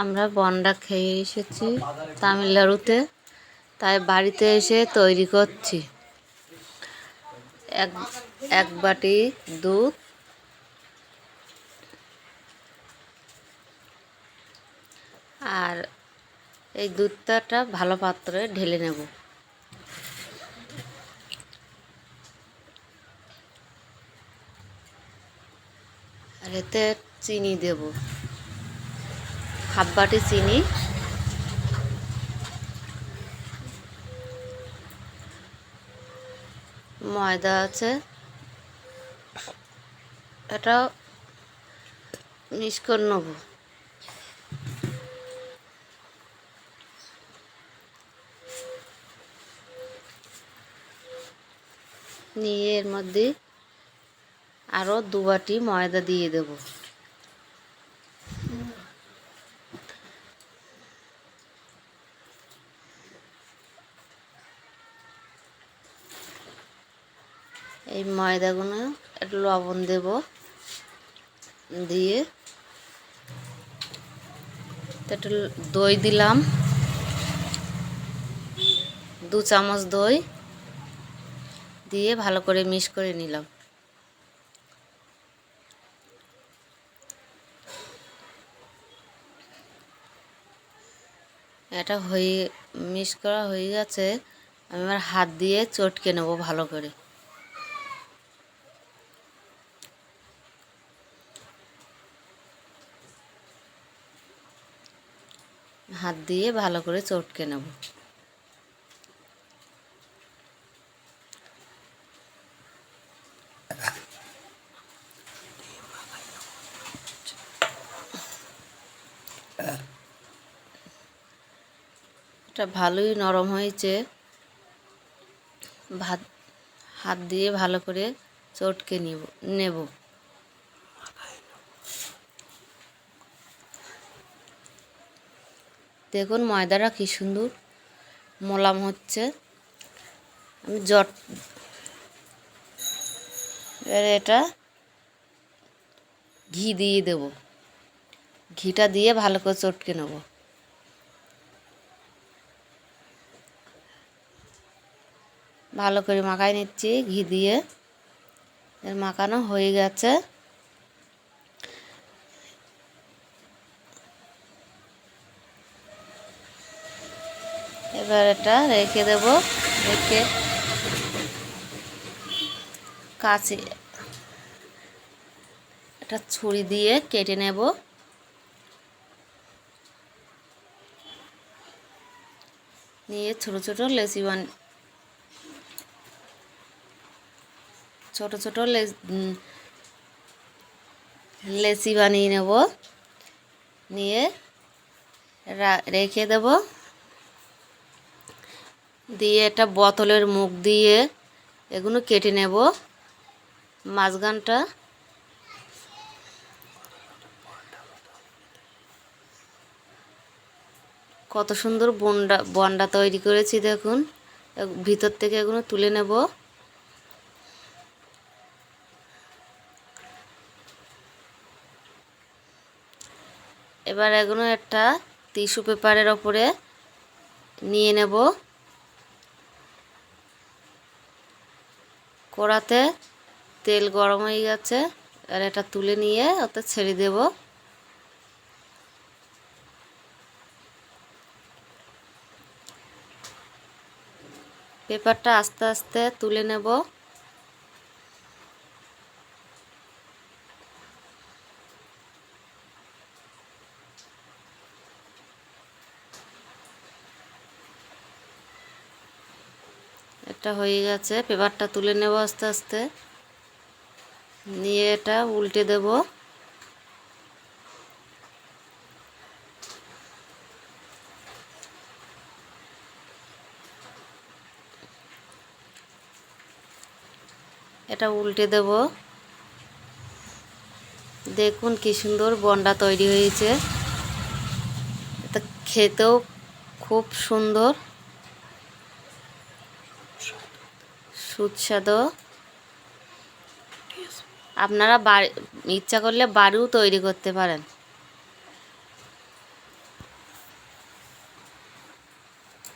আমরা বন্ডা খেয়ে এসেছি তামিলনাড়ুতে, তাই বাড়িতে এসে তৈরি করছি। এক এক বাটি দুধ, আর এই দুধটা ভালো পাত্রে ঢেলে নেব। আর এতে চিনি দেব, হাফ বাটি চিনি। ময়দা আছে, এটা মিক্স করে নেব। নিয়ে এর মধ্যে আরও 2 বাটি ময়দা দিয়ে দেব। এই ময়দাগুলো একটু লবণ দেব, দিয়ে একটু দই দিলাম, 2 চামচ দই দিয়ে ভালো করে মিক্স করে নিলাম। এটা মিক্স করা হয়ে গেছে। আমি আমার হাত দিয়ে চটকে নেব ভালো করে। হাত দিয়ে ভালো করে চটকে নেব। এটা ভালোই নরম হয়েছে। হাত দিয়ে ভালো করে চটকে নেব। দেখুন ময়দাটা কি সুন্দর মোলাম হচ্ছে। আমি এটা ঘি দিয়ে দেব, ঘিটা দিয়ে ভালো করে চটকে নেব। ভালো করে মাখাই নিচ্ছি ঘি দিয়ে। এর মাখানো হয়ে গেছে। এবার এটা রেখে দেব। রেখে কাছে এটা ছুরি দিয়ে কেটে নেব। নিয়ে ছোট ছোট লেচি বানিয়ে নেব। নিয়ে রেখে দেব। দিয়ে একটা বোতলের মুখ দিয়ে এগুলো কেটে নেব। মাঝখানটা কত সুন্দর বন্ডা তৈরি করেছি দেখুন। ভিতর থেকে এগুলো তুলে নেব। এবার এগুলো একটা টিস্যু পেপারের ওপরে নিয়ে নেব। কড়াতে তেল গরম হয়ে গেছে। আর এটা তুলে নিয়ে ওতে ছেড়ে দেব। পেপারটা আস্তে আস্তে তুলে নেব। এটা হয়ে গেছে। পেপারটা তুলে নেব আস্তে আস্তে। নিয়ে এটা উল্টে দেব। এটা উল্টে দেব। দেখুন কি সুন্দর বন্ডা তৈরি হয়েছে। এটা খেতেও খুব সুন্দর, সুস্বাদু। আপনারা বাড়ি ইচ্ছা করলে বাড়িও তৈরি করতে পারেন।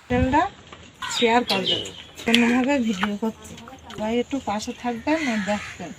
চ্যানেলটা শেয়ার করবেন, কোনোভাবে ভিডিও করতে, ভাই একটু পাশে থাকবেন আর দেখবেন।